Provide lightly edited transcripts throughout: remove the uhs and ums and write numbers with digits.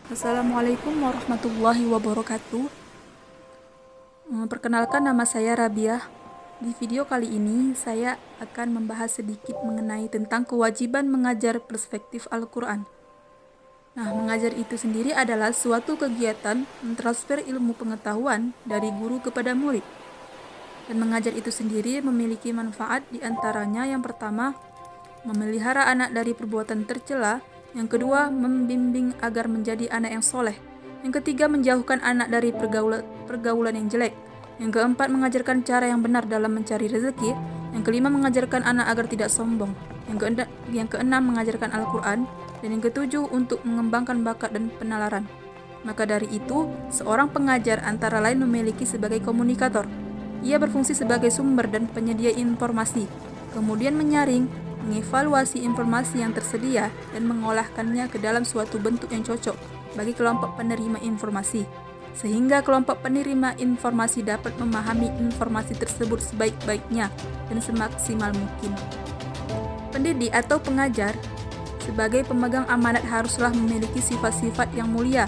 Assalamualaikum warahmatullahi wabarakatuh. Perkenalkan, nama saya Rabiah. Di video kali ini saya akan membahas sedikit mengenai tentang kewajiban mengajar perspektif Al-Quran. Nah, mengajar itu sendiri adalah suatu kegiatan mentransfer ilmu pengetahuan dari guru kepada murid. Dan mengajar itu sendiri memiliki manfaat, di antaranya yang pertama, memelihara anak dari perbuatan tercela. Yang kedua, membimbing agar menjadi anak yang soleh. Yang ketiga, menjauhkan anak dari pergaulan yang jelek. Yang keempat, mengajarkan cara yang benar dalam mencari rezeki. Yang kelima, mengajarkan anak agar tidak sombong. Yang keenam, mengajarkan Al-Quran. Dan yang ketujuh, untuk mengembangkan bakat dan penalaran. Maka dari itu, seorang pengajar antara lain memiliki sebagai komunikator. Ia berfungsi sebagai sumber dan penyedia informasi, kemudian menyaring, mengevaluasi informasi yang tersedia, dan mengolahkannya ke dalam suatu bentuk yang cocok bagi kelompok penerima informasi, sehingga kelompok penerima informasi dapat memahami informasi tersebut sebaik-baiknya dan semaksimal mungkin. Pendidik atau pengajar sebagai pemegang amanat haruslah memiliki sifat-sifat yang mulia.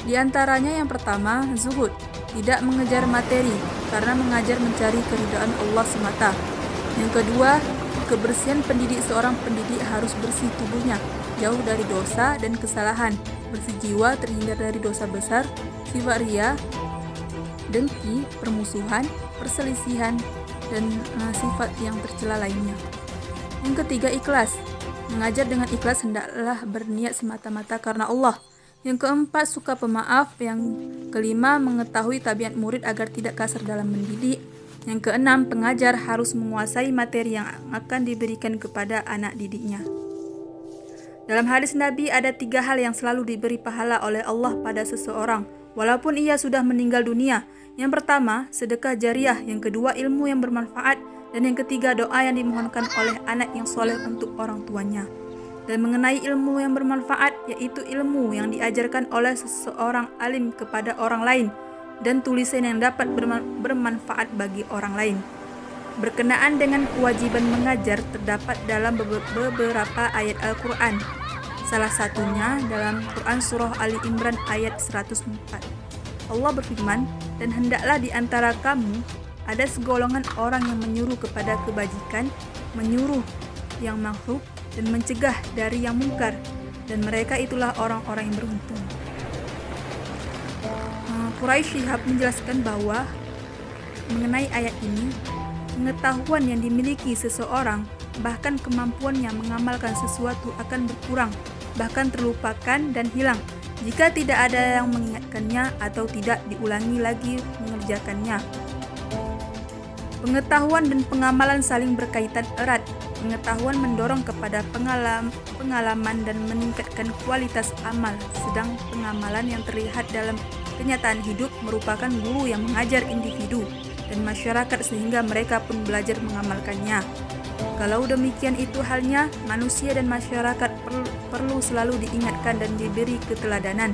Di antaranya yang pertama, zuhud, tidak mengejar materi, karena mengajar mencari keridhaan Allah semata. Yang kedua, kebersihan pendidik. Seorang pendidik harus bersih tubuhnya, jauh dari dosa dan kesalahan, bersih jiwa, terhindar dari dosa besar, sifat ria, dengki, permusuhan, perselisihan, dan sifat yang tercela lainnya. Yang ketiga, ikhlas. Mengajar dengan ikhlas hendaklah berniat semata-mata karena Allah. Yang keempat, suka pemaaf. Yang kelima, mengetahui tabiat murid agar tidak kasar dalam mendidik. Yang keenam, pengajar harus menguasai materi yang akan diberikan kepada anak didiknya. Dalam hadis Nabi, ada 3 hal yang selalu diberi pahala oleh Allah pada seseorang, walaupun ia sudah meninggal dunia. Yang pertama, sedekah jariah. Yang kedua, ilmu yang bermanfaat. Dan yang ketiga, doa yang dimohonkan oleh anak yang soleh untuk orang tuanya. Dan mengenai ilmu yang bermanfaat, yaitu ilmu yang diajarkan oleh seseorang alim kepada orang lain, dan tulisan yang dapat bermanfaat bagi orang lain. Berkenaan dengan kewajiban mengajar terdapat dalam beberapa ayat Al-Quran. Salah satunya dalam Quran Surah Ali Imran ayat 104. Allah berfirman, dan hendaklah di antara kamu ada segolongan orang yang menyuruh kepada kebajikan, menyuruh yang makruh, dan mencegah dari yang mungkar, dan mereka itulah orang-orang yang beruntung. Quraisy Shihab menjelaskan bahwa mengenai ayat ini, pengetahuan yang dimiliki seseorang, bahkan kemampuannya mengamalkan sesuatu akan berkurang, bahkan terlupakan dan hilang jika tidak ada yang mengingatkannya atau tidak diulangi lagi mengerjakannya. Pengetahuan dan pengamalan saling berkaitan erat. Pengetahuan mendorong kepada pengalaman dan meningkatkan kualitas amal, sedang pengamalan yang terlihat dalam kenyataan hidup merupakan guru yang mengajar individu dan masyarakat sehingga mereka pun belajar mengamalkannya. Kalau demikian itu halnya, manusia dan masyarakat perlu selalu diingatkan dan diberi keteladanan.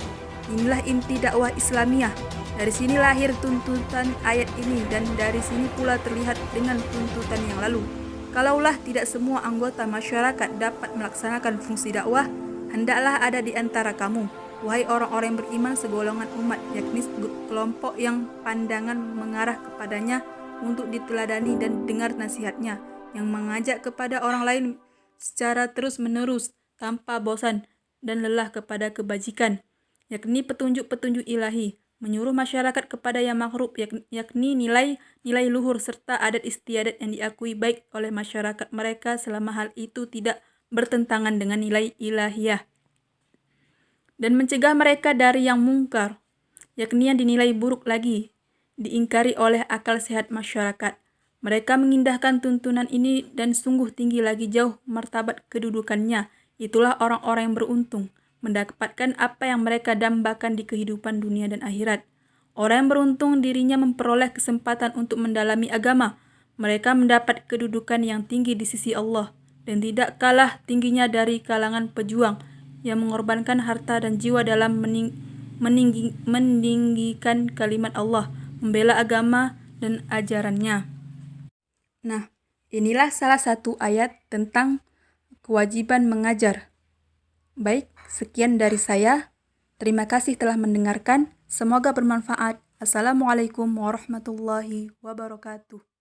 Inilah inti dakwah Islamiyah. Dari sini lahir tuntutan ayat ini, dan dari sini pula terlihat dengan tuntutan yang lalu. Kalaulah tidak semua anggota masyarakat dapat melaksanakan fungsi dakwah, hendaklah ada di antara kamu, wahai orang-orang yang beriman, segolongan umat, yakni kelompok yang pandangan mengarah kepadanya untuk diteladani dan dengar nasihatnya, yang mengajak kepada orang lain secara terus-menerus tanpa bosan dan lelah kepada kebajikan, yakni petunjuk-petunjuk ilahi, menyuruh masyarakat kepada yang makruh, yakni nilai luhur serta adat istiadat yang diakui baik oleh masyarakat mereka selama hal itu tidak bertentangan dengan nilai ilahiyah, dan mencegah mereka dari yang mungkar, yakni yang dinilai buruk lagi, diingkari oleh akal sehat masyarakat. Mereka mengindahkan tuntunan ini dan sungguh tinggi lagi jauh martabat kedudukannya. Itulah orang-orang yang beruntung, mendapatkan apa yang mereka dambakan di kehidupan dunia dan akhirat. Orang yang beruntung dirinya memperoleh kesempatan untuk mendalami agama. Mereka mendapat kedudukan yang tinggi di sisi Allah, dan tidak kalah tingginya dari kalangan pejuang yang mengorbankan harta dan jiwa dalam meninggikan kalimat Allah, membela agama dan ajarannya. Nah, inilah salah satu ayat tentang kewajiban mengajar. Baik, sekian dari saya. Terima kasih telah mendengarkan. Semoga bermanfaat. Assalamualaikum warahmatullahi wabarakatuh.